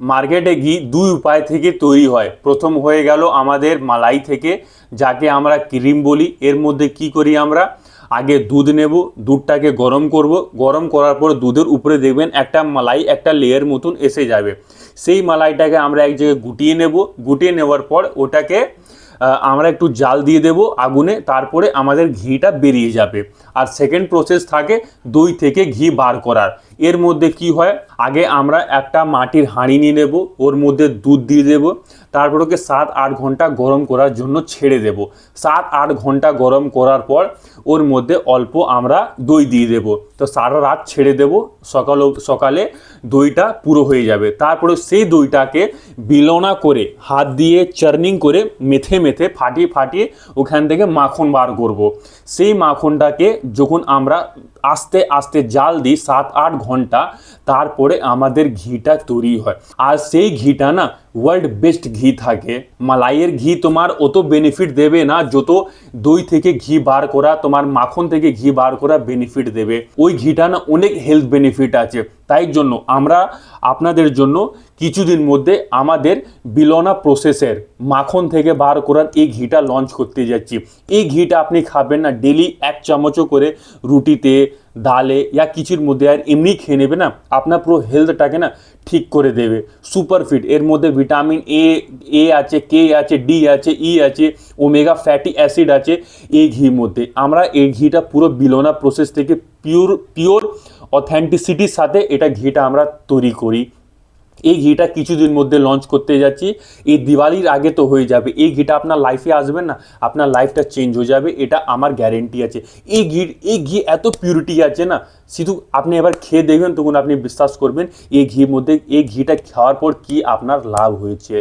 মার্কেটে ঘি দুই উপায় থেকে তৈরি হয়। প্রথম হয়ে গেল আমাদের মালাই থেকে, যাকে আমরা ক্রিম বলি। এর মধ্যে কি করি আমরা, আগে দুধ নেব, দুধটাকে গরম করব, গরম করার পর দুধের উপরে দেখবেন একটা মালাই, একটা লেয়ার মতন এসে যাবে। সেই মালাইটাকে আমরা এক জায়গায় গুটিয়ে নেব, গুটিয়ে নেওয়ার পর ওটাকে আমরা একটু জাল দিয়ে দেব আগুনে, তারপরে আমাদের ঘিটা বেরিয়ে যাবে। আর সেকেন্ড প্রসেস থাকে দই থেকে ঘি বার করার। এর মধ্যে কি হয়, আগে আমরা একটা মাটির হাঁড়ি নিয়ে নেব, ওর মধ্যে দুধ দিয়ে দেব, তারপর ওকে 7-8 ঘন্টা গরম করার জন্য ছেড়ে দেব। 7-8 ঘন্টা গরম করার পর ওর মধ্যে অল্প আমরা দই দিয়ে দেব। তো সারা রাত ছেড়ে দেব, সকালে দইটা পুরো হয়ে যাবে। তারপরে সেই দইটাকে বিলনা করে হাত দিয়ে চার্নিং করে মেথে মেথে ফাটিয়ে ফাটিয়ে ওখান থেকে মাখন বার করব। সেই মাখনটাকে যখন আমরা আস্তে আস্তে জাল দিই 7-8 ঘন্টা, তারপরে আমাদের ঘিটা তৈরি হয়। আর সেই ঘিটা না ওয়ার্ল্ড বেস্ট ঘি থাকে। মালাইয়ের ঘি তোমার অত বেনিফিট দেবে না যত দই থেকে ঘি বার করা, তোমার মাখন থেকে ঘি বার করা বেনিফিট দেবে। ওই ঘিটা না অনেক হেলথ বেনিফিট আছে। তাই জন্য আমরা আপনাদের জন্য কিছুদিন মধ্যে আমাদের বিলনা প্রসেসের মাখন থেকে বার করার এই ঘিটা লঞ্চ করতে যাচ্ছি। এই ঘিটা আপনি খাবেন না, ডেলি 1 চামচও করে রুটিতে, ডালে ইয়া কিছুর মধ্যে, আর এমনি খেয়ে নেবে না, আপনার পুরো হেলথটাকে না ঠিক করে দেবে। সুপার ফিড, এর মধ্যে ভিটামিন এ আছে, কে আছে, ডি আছে, ই আছে, ওমেগা ফ্যাটি অ্যাসিড আছে এই ঘির মধ্যে। আমরা এই ঘিটা পুরো বিলোনা প্রসেস থেকে পিওর অথেন্টিসিটির সাথে এটা ঘিটা আমরা তৈরি করি। এই ঘিটা কিছুদিন মধ্যে লঞ্চ করতে যাচ্ছি, এই দিওয়ালির আগে তো হয়ে যাবে। এই ঘিটা আপনার লাইফে আসবেন না, আপনার লাইফটা চেঞ্জ হয়ে যাবে, এটা আমার গ্যারেন্টি আছে। এই ঘি এত পিউরিটি আছে না, শুধু আপনি এবার খেয়ে দেখবেন তখন আপনি বিশ্বাস করবেন এই ঘির মধ্যে, এই ঘিটা খাওয়ার পর কি আপনার লাভ হয়েছে।